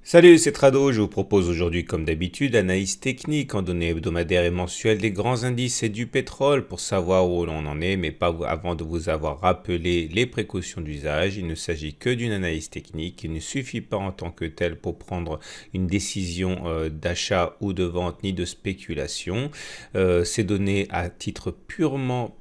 Salut, c'est Trado. Je vous propose aujourd'hui, comme d'habitude, analyse technique en données hebdomadaires et mensuelles des grands indices et du pétrole pour savoir où l'on en est, mais pas avant de vous avoir rappelé les précautions d'usage. Il ne s'agit que d'une analyse technique. Il ne suffit pas en tant que tel pour prendre une décision d'achat ou de vente ni de spéculation. Ces données à titre purement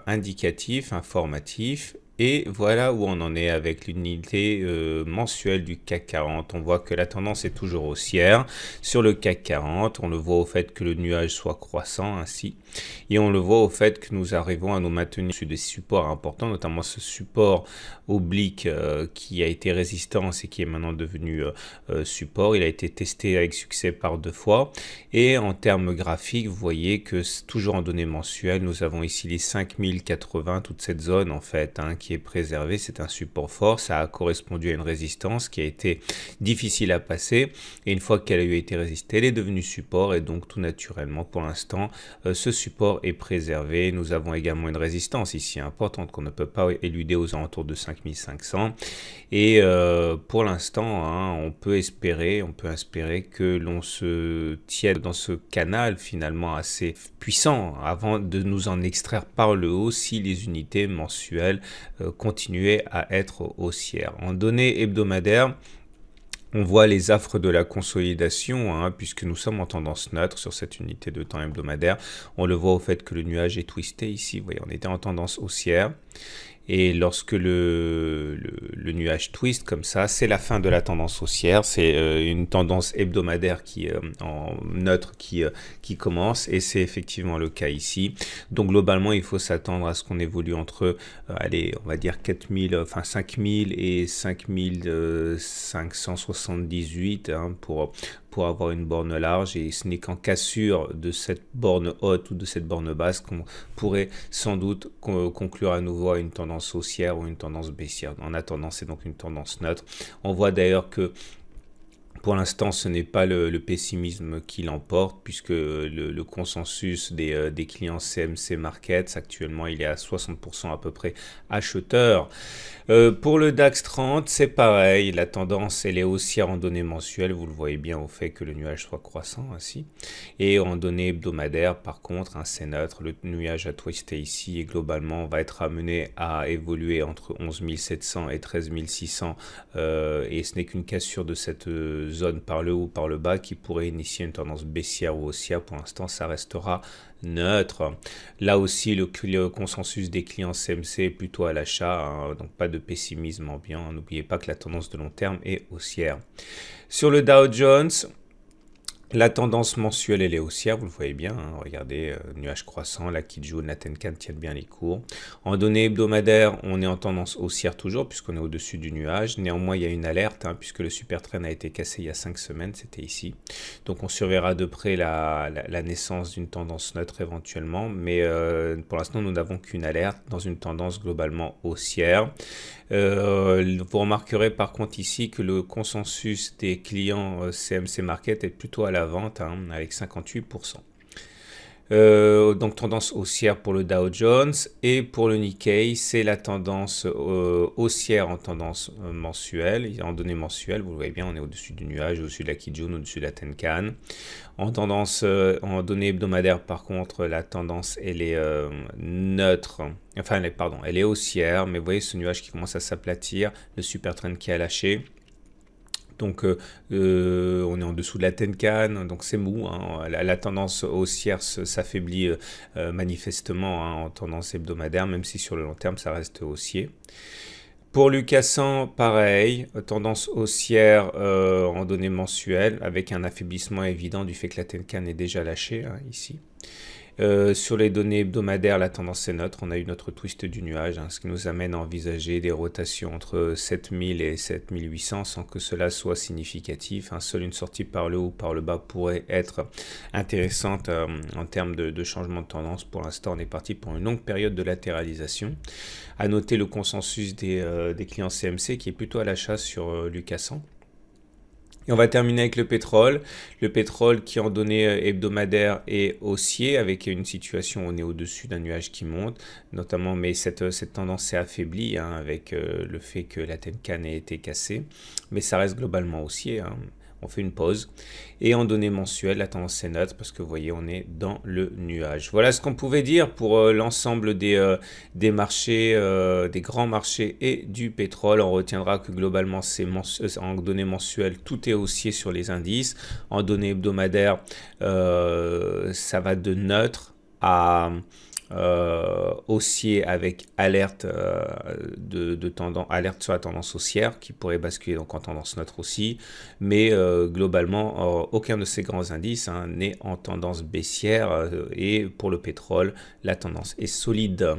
indicatif, informatif. Et voilà où on en est avec l'unité mensuelle du CAC 40. On voit que la tendance est toujours haussière sur le CAC 40. On le voit au fait que le nuage soit croissant ainsi. Et on le voit au fait que nous arrivons à nous maintenir sur des supports importants, notamment ce support oblique qui a été résistance et qui est maintenant devenu support. Il a été testé avec succès par 2 fois. Et en termes graphiques, vous voyez que toujours en données mensuelles, nous avons ici les 5080, toute cette zone en fait, qui est préservée. C'est un support fort. Ça a correspondu à une résistance qui a été difficile à passer. Et une fois qu'elle a eu été résistée, elle est devenue support. Et donc tout naturellement, pour l'instant, ce support est préservé. Nous avons également une résistance ici importante qu'on ne peut pas éluder aux alentours de 5500. Et pour l'instant, on peut espérer que l'on se tienne dans ce canal finalement assez puissant avant de nous en extraire par le haut si les unités mensuelles continuaient à être haussières. En données hebdomadaires, on voit les affres de la consolidation, puisque nous sommes en tendance neutre sur cette unité de temps hebdomadaire. On le voit au fait que le nuage est twisté ici. Vous voyez, on était en tendance haussière. Et lorsque le nuage twist comme ça, c'est la fin de la tendance haussière. C'est une tendance hebdomadaire en neutre qui commence. Et c'est effectivement le cas ici. Donc globalement, il faut s'attendre à ce qu'on évolue entre, allez, on va dire 5000 et 5578 pour avoir une borne large, et ce n'est qu'en cassure de cette borne haute ou de cette borne basse qu'on pourrait sans doute conclure à nouveau à une tendance haussière ou une tendance baissière. En attendant, c'est donc une tendance neutre. On voit d'ailleurs que pour l'instant, ce n'est pas le pessimisme qui l'emporte, puisque le consensus des clients CMC Markets, actuellement, il est à 60% à peu près acheteurs. Pour le DAX 30, c'est pareil. La tendance, elle est haussière en données mensuelles. Vous le voyez bien au fait que le nuage soit croissant ainsi. Et en données hebdomadaires, par contre, c'est neutre. Le nuage a twisté ici et globalement, va être amené à évoluer entre 11 700 et 13 600. Et ce n'est qu'une cassure de cette zone par le haut ou par le bas qui pourrait initier une tendance baissière ou haussière. Pour l'instant, ça restera neutre. Là aussi, le consensus des clients CMC est plutôt à l'achat, donc pas de pessimisme ambiant. N'oubliez pas que la tendance de long terme est haussière. Sur le Dow Jones, la tendance mensuelle, elle est haussière, vous le voyez bien, regardez, nuage croissant, la Kijun, la Tenkan tiennent bien les cours. En données hebdomadaires, on est en tendance haussière toujours, puisqu'on est au-dessus du nuage. Néanmoins, il y a une alerte, puisque le super trend a été cassé il y a 5 semaines, c'était ici. Donc on surveillera de près la naissance d'une tendance neutre éventuellement, mais pour l'instant, nous n'avons qu'une alerte dans une tendance globalement haussière. Vous remarquerez par contre ici que le consensus des clients CMC Market est plutôt à la vente, avec 58%. Donc tendance haussière pour le Dow Jones, et pour le Nikkei, c'est la tendance haussière en tendance mensuelle, en données mensuelles. Vous le voyez bien, on est au-dessus du nuage, au-dessus de la Kijun, au-dessus de la Tenkan. En tendance, en données hebdomadaires, par contre, la tendance, elle est neutre. Enfin, elle est haussière, mais vous voyez ce nuage qui commence à s'aplatir, le super trend qui a lâché. Donc on est en dessous de la Tenkan, donc c'est mou. La tendance haussière s'affaiblit manifestement en tendance hebdomadaire, même si sur le long terme ça reste haussier. Pour Lucas 100, pareil, tendance haussière en données mensuelles, avec un affaiblissement évident du fait que la Tenkan est déjà lâchée ici. Sur les données hebdomadaires, la tendance est neutre. On a eu notre twist du nuage, ce qui nous amène à envisager des rotations entre 7000 et 7800 sans que cela soit significatif. Seule une sortie par le haut ou par le bas pourrait être intéressante en termes de changement de tendance. Pour l'instant, on est parti pour une longue période de latéralisation. À noter le consensus des clients CMC qui est plutôt à l'achat sur Lucas 100. Et on va terminer avec le pétrole. Le pétrole qui en données hebdomadaires est haussier avec une situation, on est au-dessus d'un nuage qui monte, notamment, mais cette tendance s'est affaiblie hein, avec le fait que la Tenkan ait été cassée. Mais ça reste globalement haussier. Hein. On fait une pause. Et en données mensuelles, la tendance est neutre parce que vous voyez, on est dans le nuage. Voilà ce qu'on pouvait dire pour l'ensemble des marchés, des grands marchés et du pétrole. On retiendra que globalement, en données mensuelles, tout est haussier sur les indices. En données hebdomadaires, ça va de neutre à haussier avec alerte alerte sur la tendance haussière qui pourrait basculer donc en tendance neutre aussi, mais globalement aucun de ces grands indices hein, n'est en tendance baissière et pour le pétrole la tendance est solide.